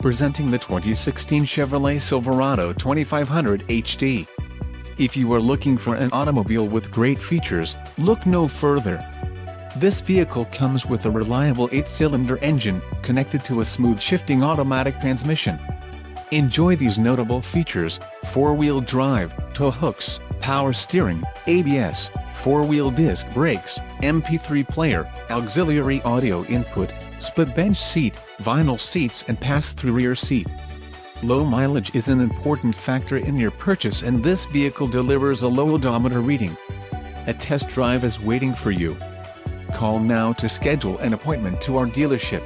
Presenting the 2016 Chevrolet Silverado 2500 HD. If you are looking for an automobile with great features, look no further. This vehicle comes with a reliable 8-cylinder engine, connected to a smooth shifting automatic transmission. Enjoy these notable features: 4-wheel drive, tow hooks, power steering, ABS, 4-wheel disc brakes, MP3 player, auxiliary audio input, split bench seat, vinyl seats and pass-through rear seat. Low mileage is an important factor in your purchase, and this vehicle delivers a low odometer reading. A test drive is waiting for you. Call now to schedule an appointment to our dealership.